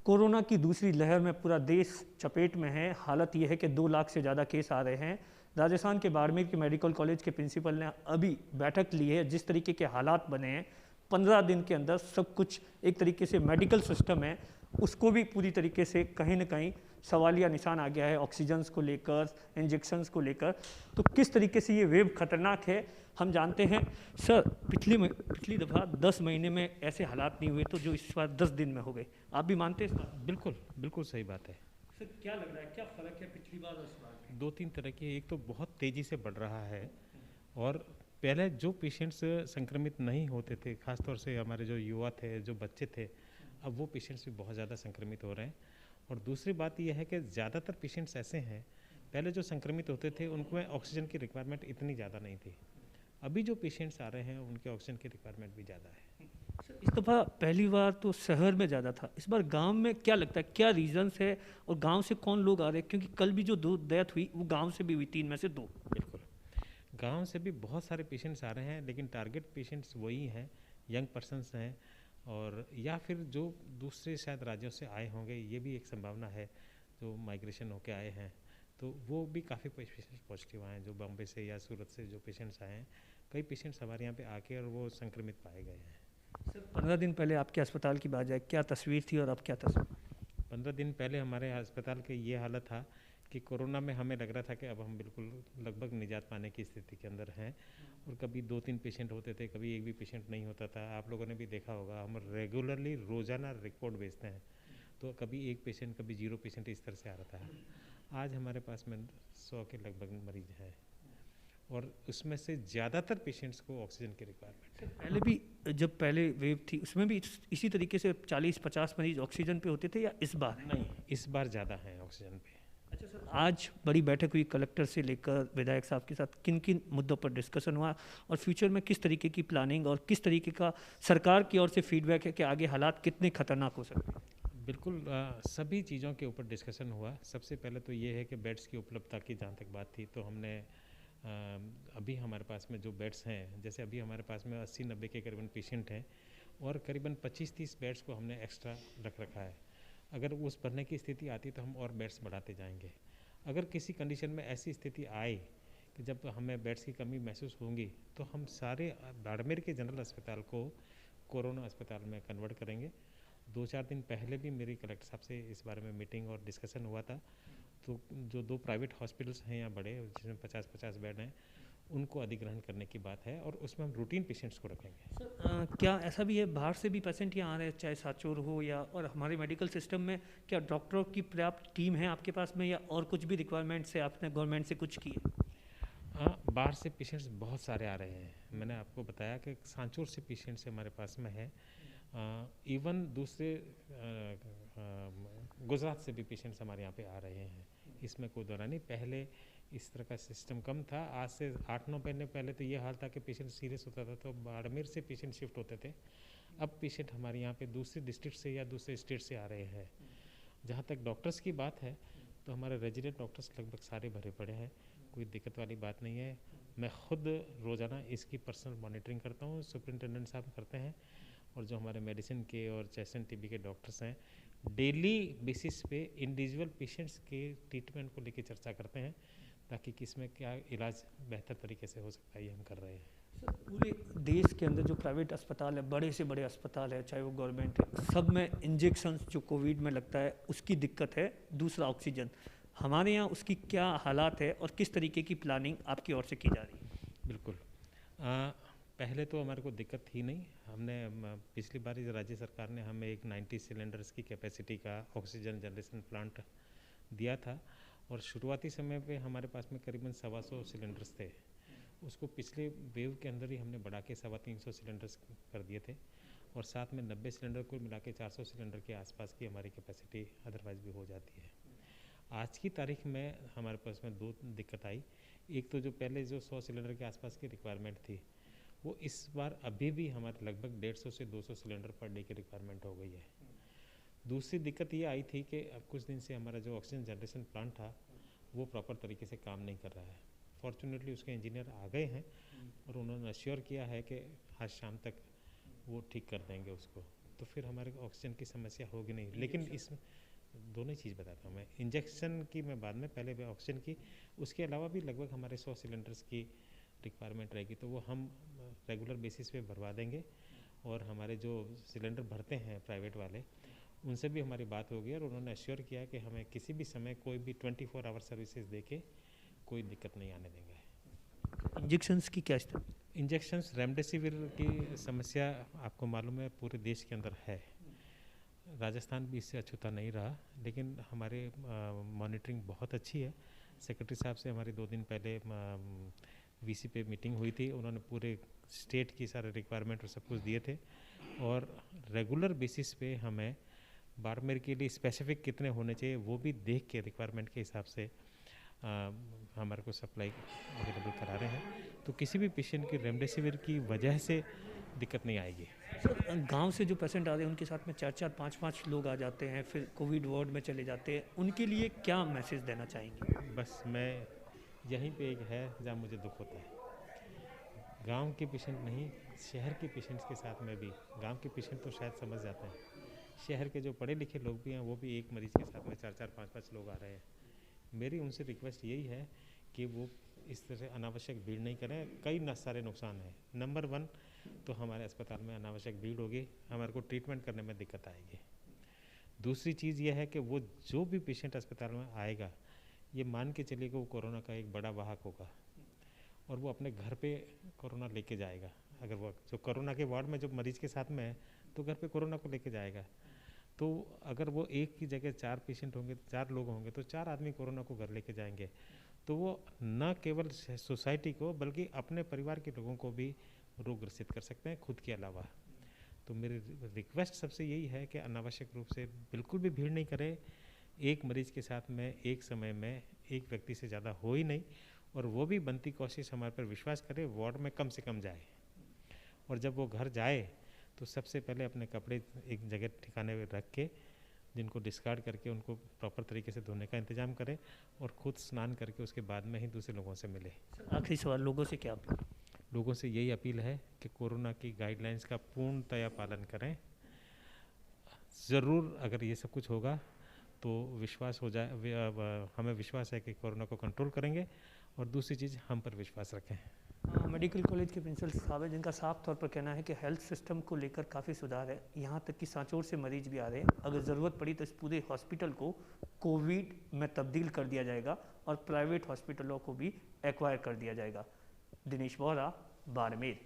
Corona की दूसरी लहर में पूरा देश चपेट में है। हालत यह है कि 2 लाख से ज़्यादा केस आ रहे हैं। राजस्थान के बाड़मेर के मेडिकल कॉलेज के प्रिंसिपल ने अभी बैठक ली है। जिस तरीके के हालात बने हैं, 15 दिन के अंदर सब कुछ एक तरीके से मेडिकल सिस्टम है उसको भी पूरी तरीके से कहीं ना कहीं सवालिया निशान आ गया है, ऑक्सीजन्स को लेकर, इंजेक्शन्स को लेकर। तो किस तरीके से ये वेव खतरनाक है हम जानते हैं। सर, पिछली दफ़ा 10 महीने में ऐसे हालात नहीं हुए तो जो इस बार 10 दिन में हो गए, आप भी मानते हैं सर? बिल्कुल बिल्कुल सही बात है। सर, क्या लग रहा है, क्या फ़र्क है पिछली बार और इस बार में? दो तीन तरह के, एक तो बहुत तेज़ी से बढ़ रहा है, और पहले जो पेशेंट्स संक्रमित नहीं होते थे, खासतौर से हमारे जो युवा थे, जो बच्चे थे, अब वो पेशेंट्स भी बहुत ज़्यादा संक्रमित हो रहे हैं। और दूसरी बात यह है कि ज़्यादातर पेशेंट्स ऐसे हैं, पहले जो संक्रमित होते थे उनको ऑक्सीजन की रिक्वायरमेंट इतनी ज़्यादा नहीं थी। अभी जो पेशेंट्स आ रहे हैं उनके ऑक्सीजन की रिक्वायरमेंट भी ज़्यादा है। सर, इस दफ़ा पहली बार तो शहर में ज़्यादा था, इस बार गांव में क्या लगता है, क्या रीजंस है और गांव से कौन लोग आ रहे हैं? क्योंकि कल भी जो 2 डेथ हुई वो गांव से भी हुई, 3 में से 2। बिल्कुल, गांव से भी बहुत सारे पेशेंट्स आ रहे हैं, लेकिन टारगेट पेशेंट्स वही हैं, यंग पर्सनस हैं, और या फिर जो दूसरे शायद राज्यों से आए होंगे, ये भी एक संभावना है, जो माइग्रेशन होके आए हैं, तो वो भी काफ़ी पेशेंट्स पॉजिटिव आए हैं, जो बॉम्बे से या सूरत से जो पेशेंट्स आए हैं। कई पेशेंट्स हमारे यहाँ पे आके और वो संक्रमित पाए गए हैं। सर, 15 दिन पहले आपके अस्पताल की बात जाए, क्या तस्वीर थी और अब क्या तस्वीर? 15 दिन पहले हमारे अस्पताल के ये हालत था कि कोरोना में हमें लग रहा था कि अब हम बिल्कुल लगभग निजात पाने की स्थिति के अंदर हैं, और कभी 2-3 पेशेंट होते थे, कभी एक भी पेशेंट नहीं होता था। आप लोगों ने भी देखा होगा, हम रेगुलरली रोज़ाना रिपोर्ट भेजते हैं, तो कभी एक पेशेंट, कभी 0 पेशेंट इस तरह से आ रहा था। आज हमारे पास में 100 के लगभग मरीज हैं, और उसमें से ज़्यादातर पेशेंट्स को ऑक्सीजन की रिक्वायरमेंट है। पहले भी जब पहले वेव थी उसमें भी इसी तरीके से 40-50 मरीज ऑक्सीजन पे होते थे या इस बार? नहीं, इस बार ज़्यादा हैं ऑक्सीजन पे। अच्छा सर, आज बड़ी बैठक हुई कलेक्टर से लेकर विधायक साहब के साथ, किन किन मुद्दों पर डिस्कशन हुआ और फ्यूचर में किस तरीके की प्लानिंग और किस तरीके का सरकार की ओर से फीडबैक है कि आगे हालात कितने खतरनाक हो सकते हैं? बिल्कुल, सभी चीज़ों के ऊपर डिस्कशन हुआ। सबसे पहले तो ये है कि बेड्स की उपलब्धता की जहाँ तक बात थी, तो हमने अभी हमारे पास में जो बेड्स हैं, जैसे अभी हमारे पास में 80-90 के करीबन पेशेंट हैं, और करीबन 25-30 बेड्स को हमने एक्स्ट्रा रख रखा है। अगर उस भरने की स्थिति आती तो हम और बेड्स बढ़ाते जाएंगे। अगर किसी कंडीशन में ऐसी स्थिति आए कि जब हमें बेड्स की कमी महसूस होंगी, तो हम सारे बाड़मेर के जनरल अस्पताल को कोरोना अस्पताल में कन्वर्ट करेंगे। 2-4 दिन पहले भी मेरी कलेक्टर साहब से इस बारे में मीटिंग और डिस्कशन हुआ था, तो जो 2 प्राइवेट हॉस्पिटल्स हैं यहाँ बड़े, जिसमें 50-50 बेड हैं, उनको अधिग्रहण करने की बात है, और उसमें हम रूटीन पेशेंट्स को रखेंगे। सर, क्या ऐसा भी है बाहर से भी पेशेंट यहाँ आ रहे हैं, चाहे सांचौर हो या और हमारे मेडिकल सिस्टम में क्या डॉक्टरों की पर्याप्त टीम है आपके पास में, या और कुछ भी रिक्वायरमेंट से आपने गवर्नमेंट से कुछ की है? हाँ, बाहर से पेशेंट्स बहुत सारे आ रहे हैं। मैंने आपको बताया कि सांचौर से पेशेंट्स हमारे पास में है, इवन दूसरे गुजरात से भी पेशेंट्स हमारे यहाँ पे आ रहे हैं। इसमें कोई दौरा नहीं। पहले इस तरह का सिस्टम कम था। आज से 8-9 महीने पहले तो ये हाल था कि पेशेंट सीरियस होता था तो बाड़मेर से पेशेंट शिफ्ट होते थे। अब पेशेंट हमारे यहाँ पे दूसरे डिस्ट्रिक्ट से या दूसरे स्टेट से आ रहे हैं। जहाँ तक डॉक्टर्स की बात है, तो हमारे रेजिडेंट डॉक्टर्स लगभग सारे भरे पड़े हैं, कोई दिक्कत वाली बात नहीं है। मैं खुद रोज़ाना इसकी पर्सनल मॉनिटरिंग करता हूँ, सुपरिटेंडेंट साहब करते हैं, और जो हमारे मेडिसिन के और चेस्ट एंड टीबी के डॉक्टर्स हैं, डेली बेसिस पे इंडिविजुअल पेशेंट्स के ट्रीटमेंट को लेकर चर्चा करते हैं, ताकि किसमें क्या इलाज बेहतर तरीके से हो सकता है, ये हम कर रहे हैं। सर, पूरे देश के अंदर जो प्राइवेट अस्पताल है, बड़े से बड़े अस्पताल है, चाहे वो गवर्नमेंट है, सब में इंजेक्शन जो कोविड में लगता है उसकी दिक्कत है। दूसरा ऑक्सीजन, हमारे यहाँ उसकी क्या हालात है और किस तरीके की प्लानिंग आपकी ओर से की जा रही है? बिल्कुल, पहले तो हमारे को दिक्कत थी नहीं। हमने पिछली बार राज्य सरकार ने हमें एक 90 सिलेंडर्स की कैपेसिटी का ऑक्सीजन जनरेशन प्लांट दिया था, और शुरुआती समय पे हमारे पास में करीबन 125 सिलेंडर्स थे। उसको पिछले वेव के अंदर ही हमने बढ़ा के 350 सिलेंडर्स कर दिए थे, और साथ में 90 सिलेंडर को मिला के 400 सिलेंडर के आसपास की हमारी कैपेसिटी अदरवाइज भी हो जाती है। आज की तारीख में हमारे पास में 2 दिक्कत आई। एक तो जो पहले जो 100 सिलेंडर के आसपास की रिक्वायरमेंट थी, वो इस बार अभी भी हमारे लगभग 150 से 200 सिलेंडर पर डे की रिक्वायरमेंट हो गई है। दूसरी दिक्कत ये आई थी कि अब कुछ दिन से हमारा जो ऑक्सीजन जनरेशन प्लांट था, वो प्रॉपर तरीके से काम नहीं कर रहा है। फॉर्चुनेटली उसके इंजीनियर आ गए हैं, और उन्होंने अश्योर किया है कि आज शाम तक वो ठीक कर देंगे उसको। तो फिर हमारे ऑक्सीजन की समस्या होगी नहीं। लेकिन इसमें दोनों चीज़ बताता हूँ मैं, इंजेक्शन की मैं बाद में, पहले ऑक्सीजन की, उसके अलावा भी लगभग हमारे 100 सिलेंडर्स की रिक्वायरमेंट रहेगी, तो वो हम रेगुलर बेसिस पे भरवा देंगे। और हमारे जो सिलेंडर भरते हैं प्राइवेट वाले, उनसे भी हमारी बात होगी और उन्होंने एश्योर किया कि हमें किसी भी समय कोई भी 24 आवर सर्विसेज दे के कोई दिक्कत नहीं आने देंगे। इंजेक्शन्स की क्या स्थिति? इंजेक्शन्स रेमडेसिविर की समस्या आपको मालूम है पूरे देश के अंदर है, राजस्थान भी इससे अछूता नहीं रहा, लेकिन हमारे मॉनिटरिंग बहुत अच्छी है। सेक्रेटरी साहब से हमारी 2 दिन पहले वीसी पे मीटिंग हुई थी, उन्होंने पूरे स्टेट की सारे रिक्वायरमेंट और सब कुछ दिए थे, और रेगुलर बेसिस पे हमें बाड़मेर के लिए स्पेसिफिक कितने होने चाहिए वो भी देख के रिक्वायरमेंट के हिसाब से हमारे को सप्लाई अवेलेबल करा रहे हैं। तो किसी भी पेशेंट की रेमडेसिविर की वजह से दिक्कत नहीं आएगी। सर, गांव से जो पेशेंट आ रहे हैं उनके साथ में 4-4, 5-5 लोग आ जाते हैं, फिर कोविड वार्ड में चले जाते हैं, उनके लिए क्या मैसेज देना चाहेंगे? बस मैं यहीं पे एक है जहाँ मुझे दुख होता है, गांव के पेशेंट नहीं, शहर के पेशेंट्स के साथ में भी, गांव के पेशेंट तो शायद समझ जाते हैं, शहर के जो पढ़े लिखे लोग भी हैं वो भी एक मरीज़ के साथ में 4-4, 5-5 लोग आ रहे हैं। मेरी उनसे रिक्वेस्ट यही है कि वो इस तरह से अनावश्यक भीड़ नहीं करें। कई सारे नुकसान हैं। नंबर 1 तो हमारे अस्पताल में अनावश्यक भीड़ होगी, हमारे को ट्रीटमेंट करने में दिक्कत आएगी। दूसरी चीज़ यह है कि वो जो भी पेशेंट अस्पताल में आएगा, ये मान के चलिए कि वो कोरोना का एक बड़ा वाहक होगा और वो अपने घर पे कोरोना लेके जाएगा। अगर वो जो कोरोना के वार्ड में जो मरीज़ के साथ में है तो घर पे कोरोना को लेके जाएगा। तो अगर वो एक की जगह 4 पेशेंट होंगे, 4 लोग होंगे, तो 4 आदमी कोरोना को घर लेके जाएंगे। तो वो न केवल सोसाइटी को बल्कि अपने परिवार के लोगों को भी रोग ग्रसित कर सकते हैं खुद के अलावा। तो मेरी रिक्वेस्ट सबसे यही है कि अनावश्यक रूप से बिल्कुल भी भीड़ नहीं करें। एक मरीज़ के साथ में एक समय में एक व्यक्ति से ज़्यादा हो ही नहीं, और वो भी बनती कोशिश हमारे पर विश्वास करे, वार्ड में कम से कम जाए, और जब वो घर जाए तो सबसे पहले अपने कपड़े एक जगह ठिकाने में रख के, जिनको डिस्कार्ड करके उनको प्रॉपर तरीके से धोने का इंतजाम करें, और खुद स्नान करके उसके बाद में ही दूसरे लोगों से मिले। आखिरी सवाल, लोगों से क्या? लोगों से यही अपील है कि कोरोना की गाइडलाइंस का पूर्णतया पालन करें। ज़रूर अगर ये सब कुछ होगा तो विश्वास हो जाए, हमें विश्वास है कि कोरोना को कंट्रोल करेंगे, और दूसरी चीज़ हम पर विश्वास रखें। मेडिकल कॉलेज के प्रिंसिपल साहब है जिनका साफ तौर पर कहना है कि हेल्थ सिस्टम को लेकर काफ़ी सुधार है, यहाँ तक कि सांचौर से मरीज भी आ रहे हैं, अगर ज़रूरत पड़ी तो इस पूरे हॉस्पिटल को कोविड में तब्दील कर दिया जाएगा और प्राइवेट हॉस्पिटलों को भी एक्वायर कर दिया जाएगा। दिनेश बोहरा, बाड़मेर।